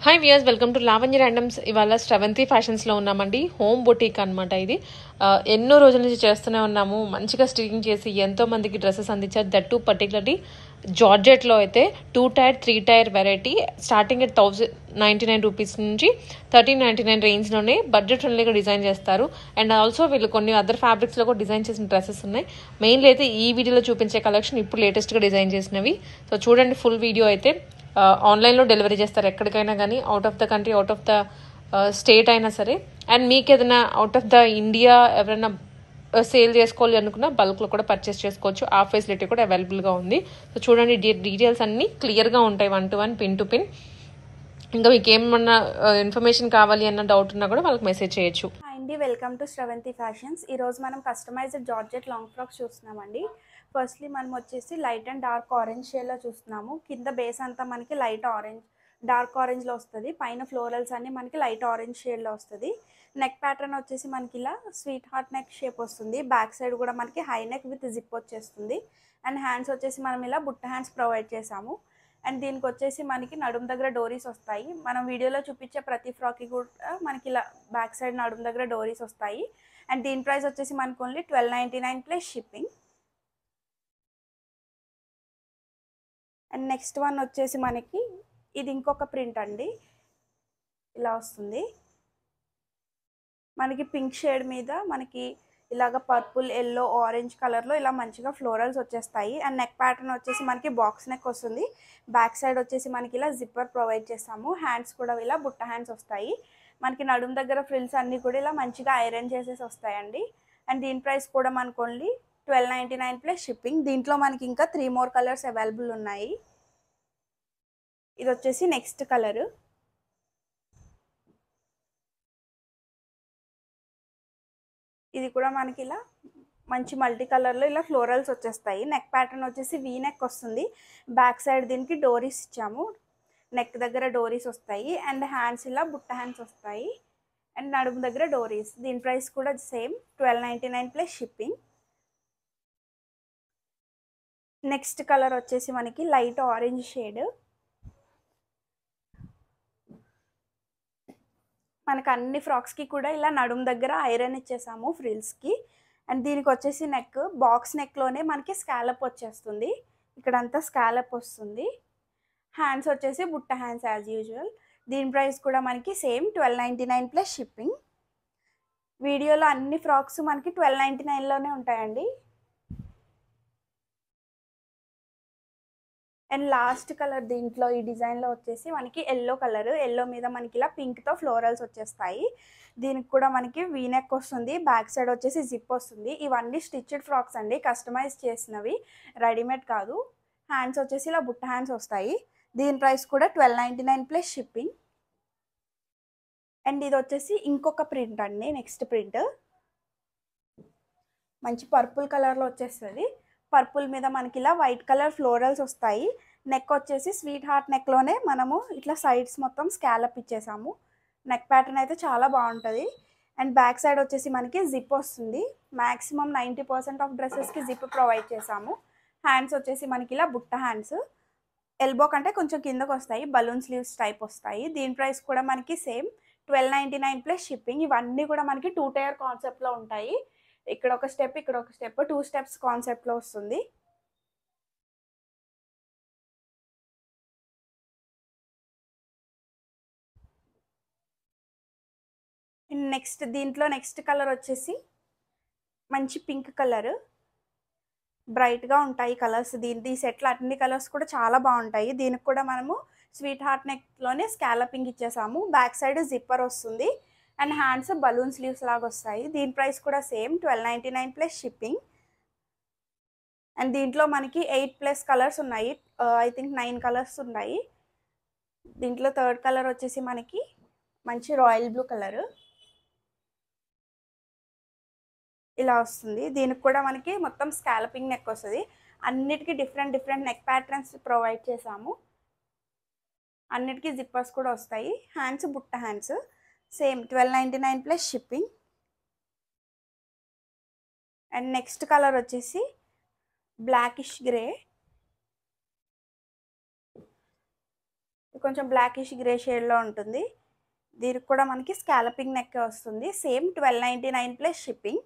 Hi viewers, welcome to Lavanya randoms. ఇవాళ శ్రవంతి ఫ్యాషన్స్లో ఉన్నామండి. Home boutique అనమాట ఇది. ఎన్నో రోజుల నుంచి చేస్తూనే ఉన్నాము. మంచిగా స్టిచింగ్ చేసి ఎంతో మందికి డ్రెస్సెస్ అందించారు. దట్ టు పర్టికులర్లీ జార్జెట్లో అయితే 2 tier 3 tier variety starting at 1099 rupees నుంచి 1399 రేంజ్లోనే బడ్జెట్ ఫ్రెండ్లీగా డిజైన్ చేస్తారు. అండ్ ఆల్సో వీళ్ళు కొన్ని అదర్ ఫ్యాబ్రిక్స్లో కూడా డిజైన్ చేసిన డ్రెస్సెస్ ఉన్నాయి. మెయిన్లీ అయితే ఈ వీడియోలో చూపించే కలెక్షన్ ఇప్పుడు లేటెస్ట్గా డిజైన్ చేసినవి. సో చూడండి, ఫుల్ వీడియో అయితే ఆన్లైన్లో డెలివరీ చేస్తారు ఎక్కడికైనా కానీ, out of the country, out of the state అయినా సరే. అండ్ మీకు ఏదైనా అవుట్ ఆఫ్ ద ఇండియా ఎవరైనా సేల్ చేసుకోవాలి అనుకున్న బల్క్లో కూడా పర్చేస్ చేసుకోవచ్చు. ఆ ఫెసిలిటీ కూడా అవైలబుల్గా ఉంది. సో చూడండి, డీటెయిల్స్ అన్నీ క్లియర్గా ఉంటాయి, 1 to 1, పిన్ టు పిన్. ఇంకా మీకు ఏమన్నా ఇన్ఫర్మేషన్ కావాలి అన్న డౌట్ ఉన్నా కూడా వాళ్ళకి మెసేజ్ చేయొచ్చు. అండి, వెల్కమ్ టు శ్రవంతి ఫ్యాషన్స్. ఈరోజు మనం కస్టమైజ్డ్ జార్జెట్ లాంగ్ ఫ్రాక్స్ చూస్తున్నామండి. ఫస్ట్లీ మనం వచ్చేసి లైట్ అండ్ డార్క్ ఆరెంజ్ షేడ్లో చూస్తున్నాము. కింద బేస్ అంతా మనకి లైట్ ఆరెంజ్, డార్క్ ఆరెంజ్లో వస్తుంది. పైన ఫ్లోరల్స్ అన్నీ మనకి లైట్ ఆరెంజ్ షేడ్లో వస్తుంది. నెక్ ప్యాటర్న్ వచ్చేసి మనకి ఇలా స్వీట్ హార్ట్ నెక్ షేప్ వస్తుంది. బ్యాక్ సైడ్ కూడా మనకి హై నెక్ విత్ జిప్ వచ్చేస్తుంది. అండ్ హ్యాండ్స్ వచ్చేసి మనం ఇలా బుట్ట హ్యాండ్స్ ప్రొవైడ్ చేసాము. అండ్ దీనికి వచ్చేసి మనకి నడుము దగ్గర డోరీస్ వస్తాయి. మనం వీడియోలో చూపించే ప్రతి ఫ్రాక్కి కూడా మనకి ఇలా బ్యాక్ సైడ్ నడుము దగ్గర డోరీస్ వస్తాయి. అండ్ దీని ప్రైస్ వచ్చేసి మనకు only 1299 plus shipping. And next one వచ్చేసి మనకి ఇది ఇంకొక ప్రింట్ అండి. ఇలా వస్తుంది మనకి పింక్ షేడ్ మీద మనకి ఇలాగ పర్పుల్, ఎల్లో, ఆరెంజ్ కలర్లో ఇలా మంచిగా ఫ్లోరల్స్ వచ్చేస్తాయి. అండ్ నెక్ ప్యాటర్న్ వచ్చేసి మనకి బాక్స్ నెక్ వస్తుంది. బ్యాక్ సైడ్ వచ్చేసి మనకి ఇలా జిప్పర్ ప్రొవైడ్ చేస్తాము. హ్యాండ్స్ కూడా ఇలా బుట్ట హ్యాండ్స్ వస్తాయి. మనకి నడుము దగ్గర ఫ్రిల్స్ అన్నీ కూడా ఇలా మంచిగా ఐరన్ చేసేసి వస్తాయండి. అండ్ దీని ప్రైస్ కూడా మనకు ఓన్లీ 1299 ప్లస్ షిప్పింగ్. దీంట్లో మనకి ఇంకా 3 more కలర్స్ అవైలబుల్ ఉన్నాయి. ఇది వచ్చేసి నెక్స్ట్ కలరు. ఇది కూడా మనకి ఇలా మంచి మల్టీ కలర్లో ఇలా ఫ్లోరల్స్ వచ్చేస్తాయి. నెక్ ప్యాటర్న్ వచ్చేసి వీ నెక్ వస్తుంది. బ్యాక్ సైడ్ దీనికి డోరీస్ ఇచ్చాము. నెక్ దగ్గర డోరీస్ వస్తాయి. అండ్ హ్యాండ్స్ ఇలా బుట్ట హ్యాండ్స్ వస్తాయి. అండ్ నడుము దగ్గర డోరీస్. దీని ప్రైస్ కూడా same 1299 plus shipping. Next colour వచ్చేసి మనకి లైట్ ఆరెంజ్ షేడ్. మనకు అన్ని ఫ్రాక్స్కి కూడా ఇలా నడుము దగ్గర ఐరన్ ఇచ్చేసాము ఫ్రిల్స్కి. అండ్ దీనికి వచ్చేసి నెక్ బాక్స్ నెక్లోనే మనకి స్కాలప్ వచ్చేస్తుంది. ఇక్కడంతా స్కాలప్ వస్తుంది. హ్యాండ్స్ వచ్చేసి బుట్ట హ్యాండ్స్ యాజ్ యూజువల్. దీని ప్రైస్ కూడా మనకి సేమ్ 1299 ప్లస్ షిప్పింగ్. వీడియోలో అన్ని ఫ్రాక్స్ మనకి 1299లోనే ఉంటాయండి. అండ్ లాస్ట్ కలర్ దీంట్లో ఈ డిజైన్లో వచ్చేసి మనకి ఎల్లో కలర్. ఎల్లో మీద మనకి ఇలా పింక్తో ఫ్లోరల్స్ వచ్చేస్తాయి. దీనికి కూడా మనకి వీనెక్ వస్తుంది. బ్యాక్ సైడ్ వచ్చేసి జిప్ వస్తుంది. ఇవన్నీ స్టిచ్డ్ ఫ్రాక్స్ అండి, కస్టమైజ్ చేసినవి, రెడీమేడ్ కాదు. హ్యాండ్స్ వచ్చేసి ఇలా బుట్ట హ్యాండ్స్ వస్తాయి. దీని ప్రైస్ కూడా 1299 ప్లస్ షిప్పింగ్. అండ్ ఇది వచ్చేసి ఇంకొక ప్రింట్ అండి. నెక్స్ట్ ప్రింట్ మంచి పర్పుల్ కలర్లో వచ్చేస్తుంది. పర్పుల్ మీద మనకి ఇలా వైట్ కలర్ ఫ్లోరల్స్ వస్తాయి. నెక్ వచ్చేసి స్వీట్ హార్ట్ నెక్లోనే మనము ఇట్లా సైడ్స్ మొత్తం స్కాలప్ ఇచ్చేసాము. నెక్ ప్యాటర్న్ అయితే చాలా బాగుంటుంది. అండ్ బ్యాక్ సైడ్ వచ్చేసి మనకి జిప్ వస్తుంది. మ్యాక్సిమం 90% ఆఫ్ డ్రెస్సెస్కి జిప్ ప్రొవైడ్ చేసాము. హ్యాండ్స్ వచ్చేసి మనకి ఇలా బుట్ట హ్యాండ్స్. ఎల్బో కంటే కొంచెం కిందకు వస్తాయి, బలూన్ స్లీవ్స్ టైప్ వస్తాయి. దీని ప్రైస్ కూడా మనకి సేమ్ 1299 ప్లస్ షిప్పింగ్. ఇవన్నీ కూడా మనకి 2 టైర్ కాన్సెప్ట్లో ఉంటాయి. ఇక్కడ ఒక స్టెప్, ఇక్కడ ఒక స్టెప్, 2 స్టెప్స్ కాన్సెప్ట్లో వస్తుంది. నెక్స్ట్ దీంట్లో నెక్స్ట్ కలర్ వచ్చేసి మంచి పింక్ కలర్. బ్రైట్గా ఉంటాయి కలర్స్. ఈ సెట్లో అన్ని కలర్స్ కూడా చాలా బాగుంటాయి. దీనికి కూడా మనము స్వీట్ హార్ట్ నెక్లోనే స్కాలపింగ్ ఇచ్చేసాము. బ్యాక్ సైడ్ జిప్పర్ వస్తుంది. అండ్ హ్యాండ్స్ బలూన్ స్లీవ్స్ లాగా వస్తాయి. దీని ప్రైస్ కూడా సేమ్ 1299 ప్లస్ షిప్పింగ్. అండ్ దీంట్లో మనకి 8+ కలర్స్ ఉన్నాయి. ఐ థింక్ 9 కలర్స్ ఉన్నాయి. దీంట్లో థర్డ్ కలర్ వచ్చేసి మనకి మంచి రాయల్ బ్లూ కలర్ ఇలా వస్తుంది. దీనికి కూడా మనకి మొత్తం స్కాలపింగ్ నెక్ వస్తుంది. అన్నిటికీ డిఫరెంట్ నెక్ ప్యాటర్న్స్ ప్రొవైడ్ చేసాము. అన్నిటికీ జిప్పర్స్ కూడా వస్తాయి. హ్యాండ్స్ బుట్ట hands. Same 1299 plus shipping. And next colour వచ్చేసి బ్లాకిష్ గ్రే. కొంచెం బ్లాకిష్ గ్రే షేడ్లో ఉంటుంది. దీనికి కూడా మనకి స్కాలపింగ్ నెక్ వస్తుంది. Same 1299 plus shipping.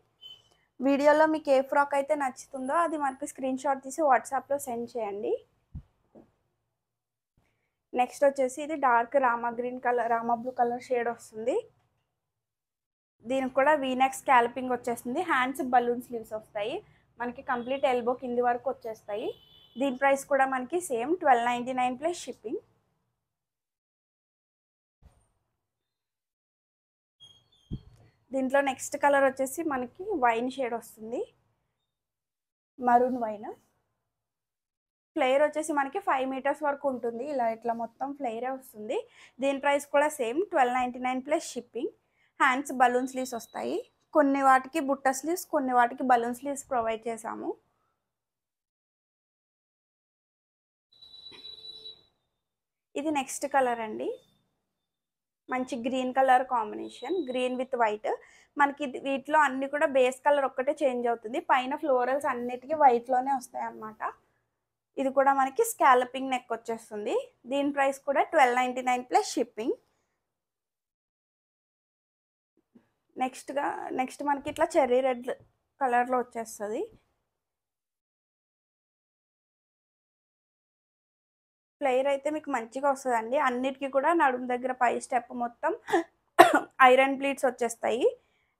వీడియోలో మీకు ఏ ఫ్రాక్ అయితే నచ్చుతుందో అది మనకి స్క్రీన్ షాట్ తీసి వాట్సాప్లో సెండ్ చేయండి. నెక్స్ట్ వచ్చేసి ఇది dark Rama green colour, Rama blue colour shade వస్తుంది. దీనికి కూడా వీనెక్ స్కాలపింగ్ వచ్చేస్తుంది. హ్యాండ్స్ బలూన్ స్లీవ్స్ వస్తాయి. మనకి కంప్లీట్ ఎల్బో కింది వరకు వచ్చేస్తాయి. దీని ప్రైస్ కూడా మనకి సేమ్ 1299 ప్లస్ షిప్పింగ్. దీంట్లో నెక్స్ట్ కలర్ వచ్చేసి మనకి వైన్ షేడ్ వస్తుంది, మరూన్ వైన్. ఫ్లేయర్ వచ్చేసి మనకి 5 మీటర్స్ వరకు ఉంటుంది. ఇట్లా మొత్తం ఫ్లేయరే వస్తుంది. దీని ప్రైస్ కూడా same 1299 plus shipping. Hands balloon sleeves వస్తాయి. కొన్ని వాటికి బుట్ట స్లీవ్స్, కొన్ని వాటికి బలూన్ స్లీవ్స్ ప్రొవైడ్ చేసాము. ఇది నెక్స్ట్ కలర్ అండి, మంచి green colour combination, green with white. మనకి వీటిలో అన్ని కూడా బేస్ కలర్ ఒక్కటే చేంజ్ అవుతుంది. పైన ఫ్లోరల్స్ అన్నిటికీ వైట్లోనే వస్తాయి అన్నమాట. ఇది కూడా మనకి స్కాలపింగ్ నెక్ వచ్చేస్తుంది. దీని ప్రైస్ కూడా 1299 ప్లస్ షిప్పింగ్. నెక్స్ట్ మనకి ఇట్లా చెర్రీ రెడ్ కలర్లో వచ్చేస్తుంది. ఫ్లేయర్ అయితే మీకు మంచిగా వస్తుందండి. అన్నిటికీ కూడా నడుము దగ్గర పై స్టెప్ మొత్తం ఐరన్ ప్లీట్స్ వచ్చేస్తాయి.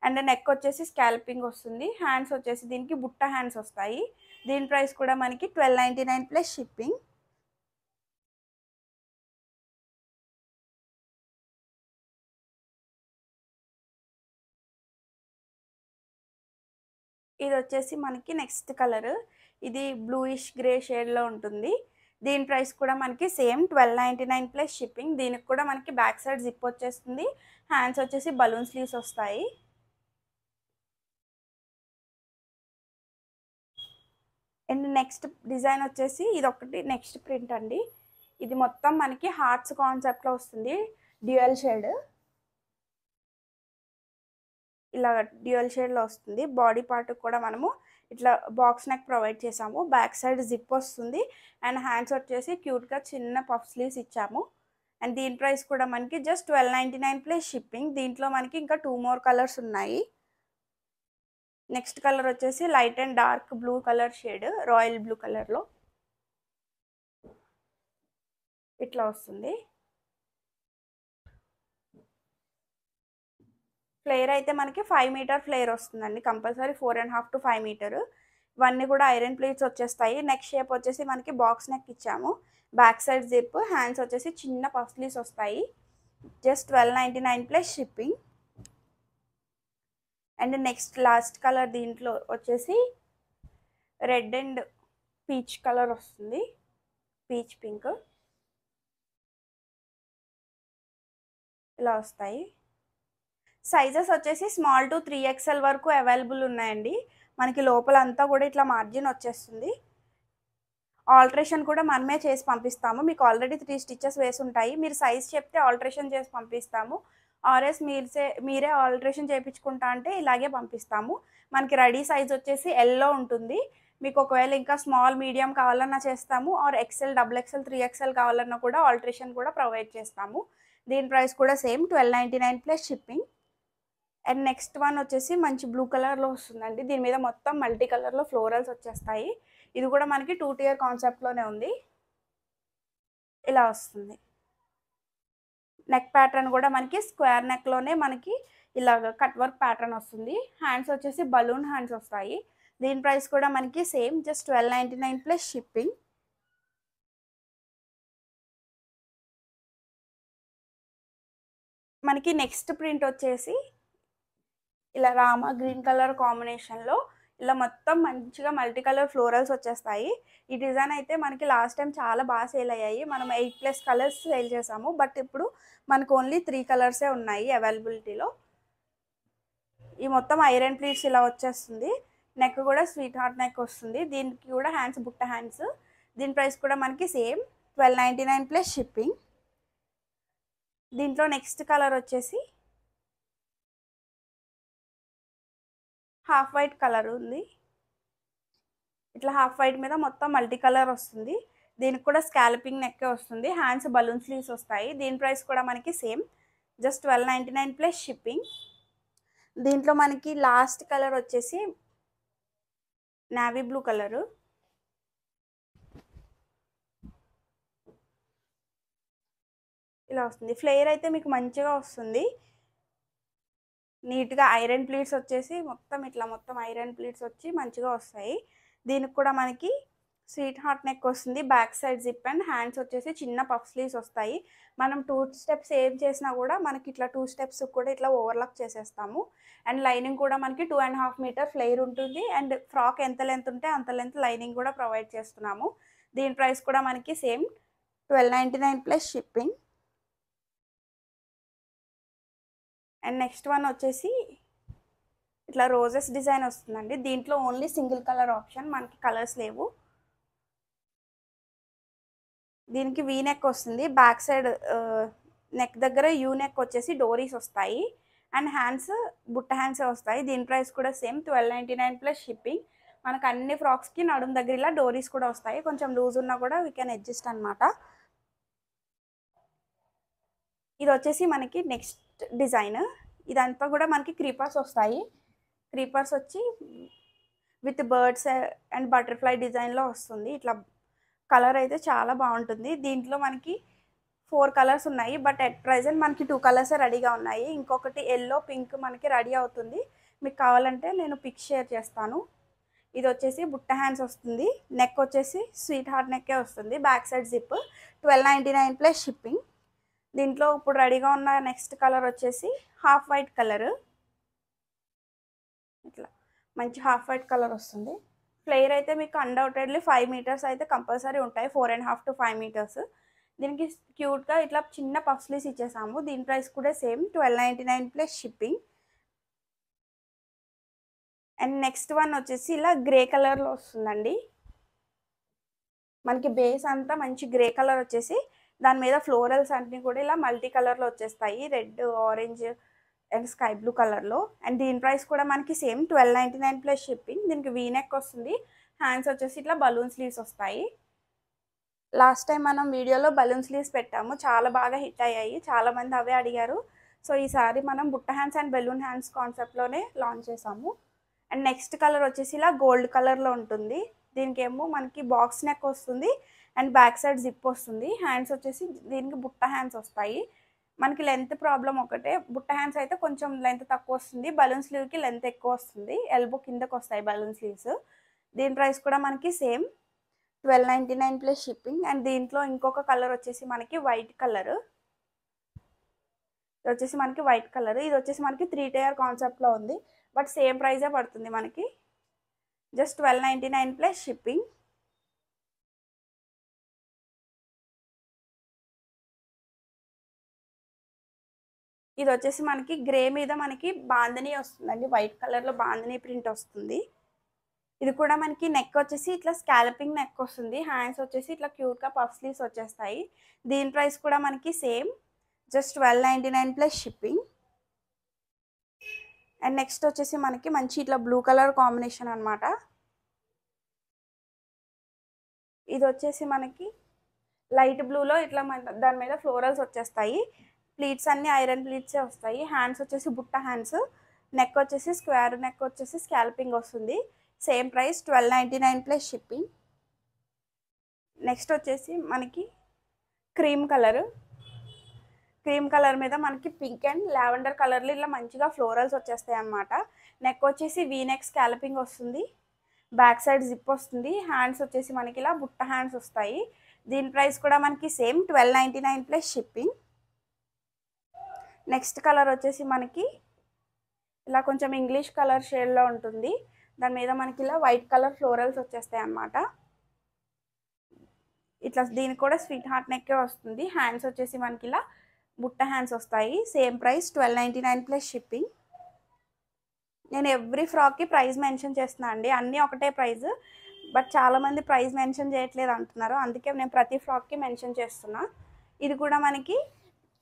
అండ్ నెక్ వచ్చేసి స్కాల్పింగ్ వస్తుంది. హ్యాండ్స్ వచ్చేసి దీనికి బుట్ట హ్యాండ్స్ వస్తాయి. దీని ప్రైస్ కూడా మనకి 1299 ప్లస్ షిప్పింగ్. ఇది వచ్చేసి మనకి నెక్స్ట్ కలర్, ఇది బ్లూయిష్ గ్రే షేడ్లో ఉంటుంది. దీని ప్రైస్ కూడా మనకి సేమ్ 1299 ప్లస్ షిప్పింగ్. దీనికి కూడా మనకి బ్యాక్ సైడ్ జిప్ వచ్చేస్తుంది. హ్యాండ్స్ వచ్చేసి బలూన్ స్లీవ్స్ వస్తాయి. అండ్ నెక్స్ట్ డిజైన్ వచ్చేసి ఇది ఒకటి నెక్స్ట్ ప్రింట్ అండి. ఇది మొత్తం మనకి హార్ట్స్ కాన్సెప్ట్లో వస్తుంది. డ్యూయల్ షేడ్, ఇలా డ్యూయల్ షేడ్లో వస్తుంది. బాడీ పార్ట్ కూడా మనము ఇట్లా బాక్స్ నెక్ ప్రొవైడ్ చేసాము. బ్యాక్ సైడ్ జిప్ వస్తుంది. అండ్ హ్యాండ్స్ వచ్చేసి క్యూట్గా చిన్న పఫ్ స్లీవ్స్ ఇచ్చాము. అండ్ దీని ప్రైస్ కూడా మనకి జస్ట్ 1299 ప్లస్ షిప్పింగ్. దీంట్లో మనకి ఇంకా 2 మోర్ కలర్స్ ఉన్నాయి. నెక్స్ట్ కలర్ వచ్చేసి light and dark blue colour shade, royal blue కలర్లో ఇట్లా వస్తుంది. ఫ్లేయర్ అయితే మనకి 5 మీటర్ ఫ్లేయర్ వస్తుందండి, కంపల్సరీ 4.5 to 5 మీటర్. ఇవన్నీ కూడా ఐరన్ ప్లేట్స్ వచ్చేస్తాయి. నెక్ షేప్ వచ్చేసి మనకి బాక్స్ నెక్ ఇచ్చాము. బ్యాక్ సైడ్ జిప్, హ్యాండ్స్ వచ్చేసి చిన్న పఫ్ స్లీవ్స్ వస్తాయి. Just 1299 plus shipping. And next last colour దీంట్లో వచ్చేసి రెడ్ అండ్ పీచ్ కలర్ వస్తుంది, పీచ్ పింక్ ఇలా వస్తాయి. సైజెస్ వచ్చేసి స్మాల్ టు 3XL వరకు అవైలబుల్ ఉన్నాయండి. మనకి లోపల అంతా కూడా ఇట్లా మార్జిన్ వచ్చేస్తుంది. ఆల్ట్రేషన్ కూడా మనమే చేసి పంపిస్తాము. మీకు ఆల్రెడీ 3 స్టిచెస్ వేసి ఉంటాయి. మీరు సైజ్ చెప్తే ఆల్ట్రేషన్ చేసి పంపిస్తాము. ఆర్ఎస్ మీరే ఆల్ట్రేషన్ చేయించుకుంటా అంటే ఇలాగే పంపిస్తాము. మనకి రెడీ సైజ్ వచ్చేసి ఎల్లో ఉంటుంది. మీకు ఒకవేళ ఇంకా స్మాల్ మీడియం కావాలన్నా చేస్తాము. ఆర్ XL, XXL, 3XL కావాలన్నా కూడా ఆల్ట్రేషన్ కూడా ప్రొవైడ్ చేస్తాము. దీని ప్రైస్ కూడా same 1299 plus shipping. And next one వచ్చేసి మంచి బ్లూ కలర్లో వస్తుందండి. దీని మీద మొత్తం మల్టీ కలర్లో ఫ్లోరల్స్ వచ్చేస్తాయి. ఇది కూడా మనకి 2 tier కాన్సెప్ట్లోనే ఉంది. ఇలా వస్తుంది. నెక్ ప్యాటర్న్ కూడా మనకి స్క్వేర్ నెక్లోనే మనకి ఇలాగ కట్ వర్క్ ప్యాటర్న్ వస్తుంది. హ్యాండ్స్ వచ్చేసి బలూన్ హ్యాండ్స్ వస్తాయి. దీని ప్రైస్ కూడా మనకి సేమ్ జస్ట్ 1299 ప్లస్ షిప్పింగ్. మనకి నెక్స్ట్ ప్రింట్ వచ్చేసి ఇలా రామా గ్రీన్ కలర్ కాంబినేషన్లో ఇలా మొత్తం మంచిగా మల్టీ కలర్ ఫ్లోరల్స్ వచ్చేస్తాయి. ఈ డిజైన్ అయితే మనకి లాస్ట్ టైం చాలా బాగా సేల్ అయ్యాయి. మనం 8+ కలర్స్ సేల్ చేసాము. బట్ ఇప్పుడు మనకు ఓన్లీ 3 కలర్సే ఉన్నాయి అవైలబిలిటీలో. ఈ మొత్తం ఐరన్ ప్లీట్స్ ఇలా వచ్చేస్తుంది. నెక్ కూడా స్వీట్ హార్ట్ నెక్ వస్తుంది. దీనికి కూడా హ్యాండ్స్ బుట్ట హ్యాండ్స్. దీని ప్రైస్ కూడా మనకి సేమ్ 1299 ప్లస్ షిప్పింగ్. దీంట్లో నెక్స్ట్ కలర్ వచ్చేసి హాఫ్ వైట్ కలర్ ఉంది. ఇట్లా హాఫ్ వైట్ మీద మొత్తం మల్టీ కలర్ వస్తుంది. దీనికి కూడా స్కాల్పింగ్ నెక్ వస్తుంది. హ్యాండ్స్ బలూన్ స్లీవ్స్ వస్తాయి. దీని ప్రైస్ కూడా మనకి సేమ్, జస్ట్ 1299 ప్లస్ షిప్పింగ్. దీంట్లో మనకి లాస్ట్ కలర్ వచ్చేసి నావీ బ్లూ కలరు. ఇలా వస్తుంది. ఫ్లేర్ అయితే మీకు మంచిగా వస్తుంది. నీట్గా ఐరన్ ప్లీట్స్ వచ్చేసి మొత్తం ఐరన్ ప్లీట్స్ వచ్చి మంచిగా వస్తాయి. దీనికి కూడా మనకి స్వీట్ హార్ట్ నెక్ వస్తుంది. Back side zip and hands వచ్చేసి చిన్న పఫ్ స్లీవ్స్ వస్తాయి. మనం 2 స్టెప్స్ ఏం చేసినా కూడా మనకి ఇట్లా 2 స్టెప్స్ కూడా ఇట్లా ఓవర్లాక్ చేసేస్తాము. అండ్ లైనింగ్ కూడా మనకి 2.5 మీటర్ ఫ్లేర్ ఉంటుంది. అండ్ ఫ్రాక్ ఎంత లెంత్ ఉంటే అంత లెంత్ లైనింగ్ కూడా ప్రొవైడ్ చేస్తున్నాము. దీని ప్రైస్ కూడా మనకి same 1299 plus shipping. And next one వచ్చేసి ఇట్లా రోజెస్ డిజైన్ వస్తుందండి. దీంట్లో ఓన్లీ సింగిల్ కలర్ ఆప్షన్, మనకి కలర్స్ లేవు. దీనికి వీ నెక్ వస్తుంది. బ్యాక్ సైడ్ నెక్ దగ్గర యూ నెక్ వచ్చేసి డోరీస్ వస్తాయి. అండ్ హ్యాండ్స్ బుట్ట హ్యాండ్స్ వస్తాయి. దీని ప్రైస్ కూడా సేమ్ 1299 ప్లస్ షిప్పింగ్. మనకు అన్ని ఫ్రాక్స్కి నడుము దగ్గర ఇలా డోరీస్ కూడా వస్తాయి. కొంచెం లూజ్ ఉన్నా కూడా వీ కెన్ అడ్జస్ట్ అనమాట. ఇది వచ్చేసి మనకి నెక్స్ట్ డిజైన్. ఇదంతా కూడా మనకి క్రీపర్స్ వస్తాయి. క్రీపర్స్ వచ్చి విత్ బర్డ్స్ అండ్ బటర్ఫ్లై డిజైన్లో వస్తుంది. ఇట్లా కలర్ అయితే చాలా బాగుంటుంది. దీంట్లో మనకి 4 కలర్స్ ఉన్నాయి. బట్ అట్ ప్రెజెంట్ మనకి 2 కలర్స్ రెడీగా ఉన్నాయి. ఇంకొకటి ఎల్లో పింక్ మనకి రెడీ అవుతుంది. మీకు కావాలంటే నేను పిక్ షేర్ చేస్తాను. ఇది వచ్చేసి బుట్ట హ్యాండ్స్ వస్తుంది. నెక్ వచ్చేసి స్వీట్ హార్ట్ నెక్కే వస్తుంది. Back side zip 1299 plus shipping. దీంట్లో ఇప్పుడు రెడీగా ఉన్న నెక్స్ట్ కలర్ వచ్చేసి హాఫ్ వైట్ కలర్. ఇట్లా మంచి హాఫ్ వైట్ కలర్ వస్తుంది. ఫ్లేర్ అయితే మీకు అన్డౌటెడ్లీ 5 మీటర్స్ అయితే కంపల్సరీ ఉంటాయి. 4.5 to 5 మీటర్స్. దీనికి క్యూట్గా ఇట్లా చిన్న పఫ్ స్లీవ్స్ ఇచ్చేసాము. దీని ప్రైస్ కూడా same 1299 plus shipping. And next one వచ్చేసి ఇలా గ్రే కలర్లో వస్తుందండి. మనకి బేస్ అంతా మంచి గ్రే కలర్ వచ్చేసి దాని మీద ఫ్లోరల్స్ అన్నీ కూడా ఇలా మల్టీ కలర్లో వచ్చేస్తాయి. Red, orange and sky blue కలర్లో. అండ్ దీని ప్రైస్ కూడా మనకి సేమ్ 1299 ప్లస్ షిప్పింగ్. దీనికి వీ నెక్ వస్తుంది. హ్యాండ్స్ వచ్చేసి ఇట్లా బలూన్ స్లీవ్స్ వస్తాయి. లాస్ట్ టైం మనం వీడియోలో బలూన్ స్లీవ్స్ పెట్టాము. చాలా బాగా హిట్ అయ్యాయి. చాలామంది అవే అడిగారు. సో ఈసారి మనం బుట్ట హ్యాండ్స్ అండ్ బెలూన్ హ్యాండ్స్ కాన్సెప్ట్లోనే లాంచ్ చేసాము. అండ్ నెక్స్ట్ కలర్ వచ్చేసి ఇలా గోల్డ్ కలర్లో ఉంటుంది. దీనికి ఏమో మనకి బాక్స్ నెక్ వస్తుంది అండ్ బ్యాక్ సైడ్ జిప్ వస్తుంది. హ్యాండ్స్ వచ్చేసి దీనికి బుట్ట హ్యాండ్స్ వస్తాయి. మనకి లెంత్ ప్రాబ్లం ఒకటే. బుట్ట హ్యాండ్స్ అయితే కొంచెం లెంత్ తక్కువ వస్తుంది. బలూన్ స్లీవ్కి లెంత్ ఎక్కువ వస్తుంది. ఎల్బో కిందకు వస్తాయి బలూన్ స్లీవ్స్. దీని ప్రైస్ కూడా మనకి సేమ్ 1299 ప్లస్ షిప్పింగ్. అండ్ దీంట్లో ఇంకొక కలర్ వచ్చేసి మనకి వైట్ కలర్. ఇది వచ్చేసి మనకి వైట్ కలర్. ఇది వచ్చేసి మనకి 3 టైర్ కాన్సెప్ట్లో ఉంది. బట్ సేమ్ ప్రైజే పడుతుంది మనకి, జస్ట్ 1299 ప్లస్ షిప్పింగ్. ఇది వచ్చేసి మనకి గ్రే మీద మనకి బాందిని వస్తుందండి. వైట్ కలర్లో బాందిని ప్రింట్ వస్తుంది. ఇది కూడా మనకి నెక్ వచ్చేసి ఇట్లా స్కాలపింగ్ నెక్ వస్తుంది. హ్యాండ్స్ వచ్చేసి ఇట్లా క్యూట్గా పఫ్ స్లీవ్స్ వచ్చేస్తాయి. దీని ప్రైస్ కూడా మనకి same, just 1299 plus shipping. And next వచ్చేసి మనకి మంచి ఇట్లా బ్లూ కలర్ కాంబినేషన్ అనమాట. ఇది వచ్చేసి మనకి లైట్ బ్లూలో ఇట్లా దాని మీద ఫ్లోరల్స్ వచ్చేస్తాయి. ప్లీట్స్ అన్నీ ఐరన్ ప్లీట్సే వస్తాయి. హ్యాండ్స్ వచ్చేసి బుట్ట హ్యాండ్స్. నెక్ వచ్చేసి స్క్వేర్ నెక్ వచ్చేసి స్కాల్పింగ్ వస్తుంది. Same price 1299 plus shipping. Next వచ్చేసి మనకి క్రీమ్ కలర్. క్రీమ్ కలర్ మీద మనకి పింక్ అండ్ లావెండర్ కలర్లో ఇలా మంచిగా ఫ్లోరల్స్ వచ్చేస్తాయి అన్నమాట. నెక్ వచ్చేసి వీ నెక్ స్కాలపింగ్ వస్తుంది. బ్యాక్ సైడ్ జిప్ వస్తుంది. హ్యాండ్స్ వచ్చేసి మనకి ఇలా బుట్ట హ్యాండ్స్ వస్తాయి. దీని ప్రైస్ కూడా మనకి same 1299 plus shipping. Next colour వచ్చేసి మనకి ఇలా కొంచెం ఇంగ్లీష్ కలర్ షేడ్లో ఉంటుంది. దాని మీద మనకి ఇలా వైట్ కలర్ ఫ్లోరల్స్ వచ్చేస్తాయి అన్నమాట. ఇట్లా దీనికి కూడా స్వీట్ హార్ట్ నెక్కే వస్తుంది. హ్యాండ్స్ వచ్చేసి మనకి ఇలా బుట్ట హ్యాండ్స్ వస్తాయి. Same price 1299 plus shipping. నేను ఎవ్రీ ఫ్రాక్కి ప్రైస్ మెన్షన్ చేస్తున్నా అండి. అన్నీ ఒకటే ప్రైస్, బట్ చాలామంది ప్రైస్ మెన్షన్ చేయట్లేదు అంటున్నారు. అందుకే నేను ప్రతి ఫ్రాక్కి మెన్షన్ చేస్తున్నా. ఇది కూడా మనకి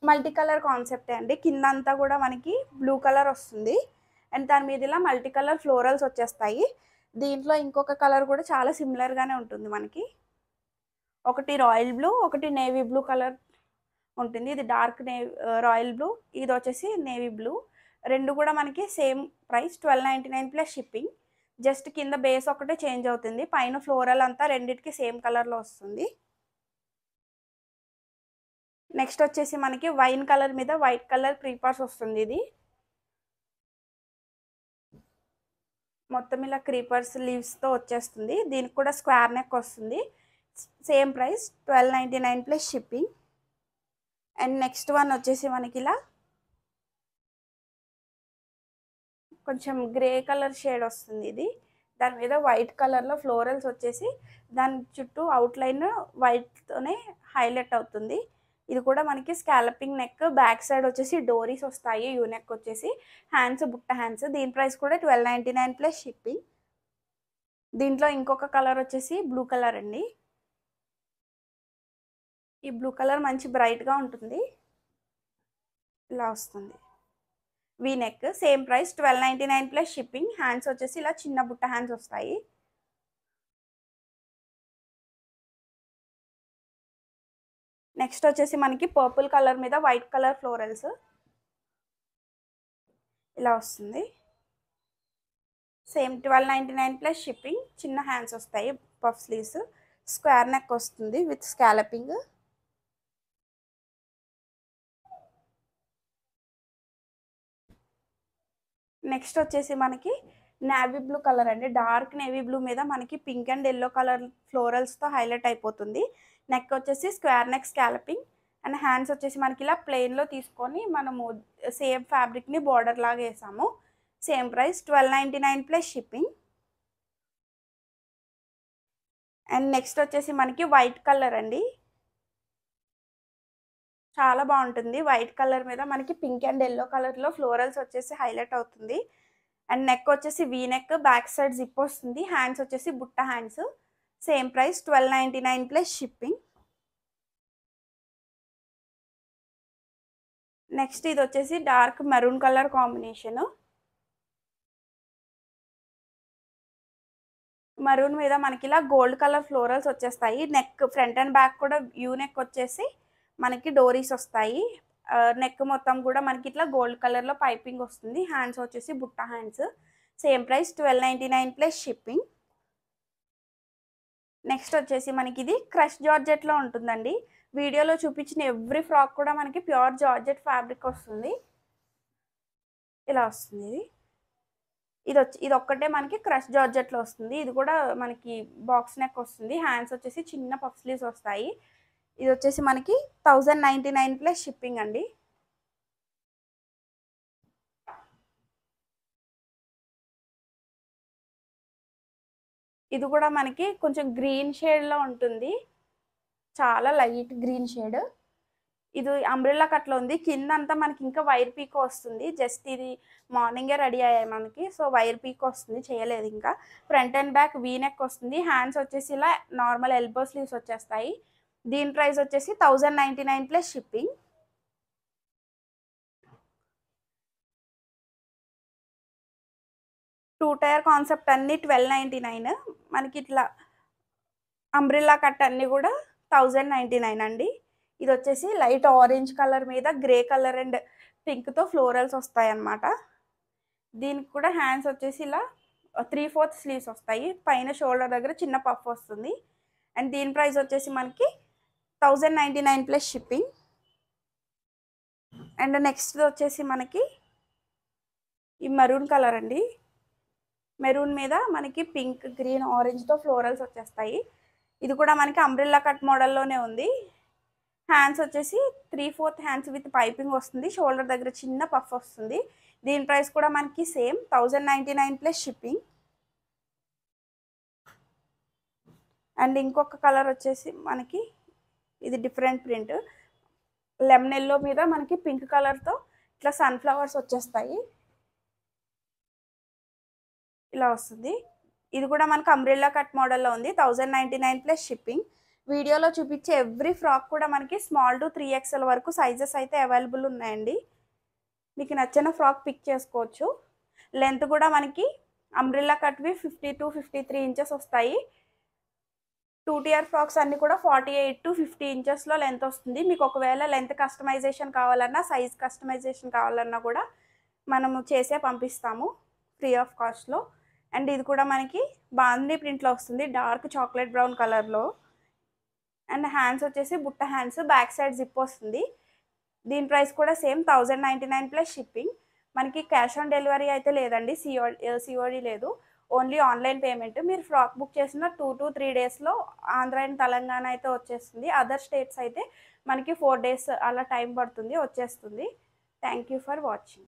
మల్టీ కలర్ కాన్సెప్టే అండి. కింద అంతా కూడా మనకి బ్లూ కలర్ వస్తుంది అండ్ దాని మీద ఇలా మల్టీ కలర్ ఫ్లోరల్స్ వచ్చేస్తాయి. దీంట్లో ఇంకొక కలర్ కూడా చాలా సిమిలర్గానే ఉంటుంది మనకి. ఒకటి రాయల్ బ్లూ, ఒకటి నేవీ బ్లూ కలర్ ఉంటుంది. ఇది డార్క్ రాయల్ బ్లూ, ఇది వచ్చేసి నేవీ బ్లూ. రెండు కూడా మనకి same price 1299 plus shipping. Just కింద బేస్ ఒకటే చేంజ్ అవుతుంది, పైన ఫ్లోరల్ అంతా రెండిటికి సేమ్ కలర్లో వస్తుంది. నెక్స్ట్ వచ్చేసి మనకి వైన్ కలర్ మీద వైట్ కలర్ క్రీపర్స్ వస్తుంది. ఇది మొత్తం ఇలా క్రీపర్స్ లీవ్స్తో వచ్చేస్తుంది. దీనికి కూడా స్క్వేర్ నెక్ వస్తుంది. Same price 1299 plus shipping. And next one వచ్చేసి మనకి ఇలా కొంచెం గ్రే కలర్ షేడ్ వస్తుంది. ఇది దాని మీద వైట్ కలర్లో ఫ్లోరల్స్ వచ్చేసి దాని చుట్టూ అవుట్లైన్ వైట్తోనే హైలైట్ అవుతుంది. ఇది కూడా మనకి స్కాలపింగ్ నెక్, బ్యాక్ సైడ్ వచ్చేసి డోరీస్ వస్తాయి, యూ నెక్ వచ్చేసి, హ్యాండ్స్ బుట్ట హ్యాండ్స్. దీని ప్రైస్ కూడా 1299 ప్లస్ షిప్పింగ్. దీంట్లో ఇంకొక కలర్ వచ్చేసి బ్లూ కలర్ అండి. ఈ బ్లూ కలర్ మంచి బ్రైట్గా ఉంటుంది, ఇలా వస్తుంది. V neck, same price 1299 plus shipping. Hands వచ్చేసి ఇలా చిన్న బుట్ట హ్యాండ్స్ వస్తాయి. నెక్స్ట్ వచ్చేసి మనకి పర్పుల్ కలర్ మీద వైట్ కలర్ ఫ్లోరల్స్ ఇలా వస్తుంది. Same 1299 plus shipping. చిన్న హ్యాండ్స్ వస్తాయి, పఫ్ స్లీవ్స్, స్క్వేర్ నెక్ వస్తుంది విత్ స్కాలపింగ్. నెక్స్ట్ వచ్చేసి మనకి నేవీ బ్లూ కలర్ అండి. డార్క్ నేవీ బ్లూ మీద మనకి పింక్ అండ్ ఎల్లో కలర్ ఫ్లోరల్స్తో హైలైట్ అయిపోతుంది. నెక్ వచ్చేసి square neck scalloping. And hands వచ్చేసి మనకి ఇలా ప్లెయిన్లో తీసుకొని మనము సేమ్ ఫ్యాబ్రిక్ని బార్డర్ లాగా వేసాము. Same price 1299 plus shipping. And next వచ్చేసి మనకి వైట్ కలర్ అండి, చాలా బాగుంటుంది. వైట్ కలర్ మీద మనకి పింక్ అండ్ ఎల్లో కలర్లో ఫ్లోరల్స్ వచ్చేసి హైలైట్ అవుతుంది. అండ్ నెక్ వచ్చేసి V neck, back side zip వస్తుంది. హ్యాండ్స్ వచ్చేసి బుట్ట hands. Same price 1299 plus shipping. Next ఇది వచ్చేసి dark maroon colour combination. Maroon మీద మనకి ఇలా గోల్డ్ కలర్ ఫ్లోరల్స్ వచ్చేస్తాయి. నెక్ ఫ్రంట్ అండ్ బ్యాక్ కూడా యూ నెక్ వచ్చేసి మనకి డోరీస్ వస్తాయి. నెక్ మొత్తం కూడా మనకి ఇట్లా గోల్డ్ కలర్లో పైపింగ్ వస్తుంది. హ్యాండ్స్ వచ్చేసి బుట్ట hands. Same price 1299 plus shipping. Next వచ్చేసి మనకి ఇది క్రష్ జార్జెట్లో ఉంటుందండి. వీడియోలో చూపించిన ఎవ్రీ ఫ్రాక్ కూడా మనకి ప్యూర్ జార్జెట్ ఫ్యాబ్రిక్ వస్తుంది, ఇలా వస్తుంది. ఇది ఒక్కటే మనకి క్రష్ జార్జెట్లో వస్తుంది. ఇది కూడా మనకి బాక్స్ నెక్ వస్తుంది. హ్యాండ్స్ వచ్చేసి చిన్న పఫ్ స్లీవ్స్ వస్తాయి. ఇది వచ్చేసి మనకి 1099 ప్లస్ షిప్పింగ్ అండి. ఇది కూడా మనకి కొంచెం గ్రీన్ షేడ్లో ఉంటుంది, చాలా లైట్ గ్రీన్ షేడ్. ఇది అంబ్రెల్లా కట్లో ఉంది. కింద అంతా మనకి ఇంకా వైర్ పీకో వస్తుంది. జస్ట్ ఇది మార్నింగే రెడీ అయ్యాయి మనకి, సో వైర్ పీకో వస్తుంది, చేయలేదు ఇంకా. Front and back V neck వస్తుంది. హ్యాండ్స్ వచ్చేసి ఇలా నార్మల్ ఎల్బో స్లీవ్స్ వచ్చేస్తాయి. దీని ప్రైస్ వచ్చేసి 1099 plus shipping. Two tier concept అన్ని 1299. మనకి ఇట్లా అంబ్రిల్లా కట్ అన్ని కూడా 1099 అండి. ఇది వచ్చేసి లైట్ ఆరెంజ్ కలర్ మీద గ్రే కలర్ అండ్ పింక్తో ఫ్లోరల్స్ వస్తాయి అన్నమాట. దీనికి కూడా హ్యాండ్స్ వచ్చేసి ఇలా 3/4 స్లీవ్స్ వస్తాయి. పైన షోల్డర్ దగ్గర చిన్న పఫ్ వస్తుంది. అండ్ దీని ప్రైస్ వచ్చేసి మనకి 1099 ప్లస్ షిప్పింగ్. అండ్ నెక్స్ట్ వచ్చేసి మనకి ఈ మెరూన్ కలర్ అండి. మెరూన్ మీద మనకి పింక్, గ్రీన్, ఆరెంజ్తో ఫ్లోరల్స్ వచ్చేస్తాయి. ఇది కూడా మనకి అంబ్రిల్లా కట్ మోడల్లోనే ఉంది. హ్యాండ్స్ వచ్చేసి 3/4 హ్యాండ్స్ విత్ పైపింగ్ వస్తుంది. షోల్డర్ దగ్గర చిన్న పఫ్ వస్తుంది. దీని ప్రైస్ కూడా మనకి సేమ్ 1099 ప్లస్ షిప్పింగ్. అండ్ ఇంకొక కలర్ వచ్చేసి మనకి ఇది డిఫరెంట్ ప్రింట్, లెమన్ ఎల్లో మీద మనకి పింక్ కలర్తో ఇట్లా సన్ఫ్లవర్స్ వచ్చేస్తాయి, ఇలా వస్తుంది. ఇది కూడా మనకు అంబ్రెల్లా కట్ మోడల్లో ఉంది. 1099 ప్లస్ షిప్పింగ్. వీడియోలో చూపించే ఎవ్రీ ఫ్రాక్ కూడా మనకి స్మాల్ టు 3XL వరకు సైజెస్ అయితే అవైలబుల్ ఉన్నాయండి. మీకు నచ్చిన ఫ్రాక్ పిక్ చేసుకోవచ్చు. లెంత్ కూడా మనకి అంబ్రెల్లా కట్వి 52-53 ఇంచెస్ వస్తాయి. 2 tier ఫ్రాక్స్ అన్నీ కూడా 48 to 50 ఇంచెస్లో లెంత్ వస్తుంది. మీకు ఒకవేళ లెంత్ కస్టమైజేషన్ కావాలన్నా, సైజ్ కస్టమైజేషన్ కావాలన్నా కూడా మనము చేసే పంపిస్తాము ఫ్రీ ఆఫ్ కాస్ట్లో. అండ్ ఇది కూడా మనకి బాందీ ప్రింట్లో వస్తుంది, డార్క్ చాక్లెట్ బ్రౌన్ కలర్లో. అండ్ హ్యాండ్స్ వచ్చేసి బుట్ట హ్యాండ్స్, బ్యాక్ సైడ్ జిప్ వస్తుంది. దీని ప్రైస్ కూడా సేమ్ 1099 ప్లస్ షిప్పింగ్. మనకి క్యాష్ ఆన్ డెలివరీ అయితే లేదండి, సిఓడి లేదు, ఓన్లీ ఆన్లైన్ పేమెంట్. మీరు ఫ్రాక్ బుక్ చేసిన 2 to 3 డేస్లో ఆంధ్ర అండ్ తెలంగాణ అయితే వచ్చేస్తుంది. అదర్ స్టేట్స్ అయితే మనకి 4 days అలా టైం పడుతుంది, వచ్చేస్తుంది. Thank you for watching.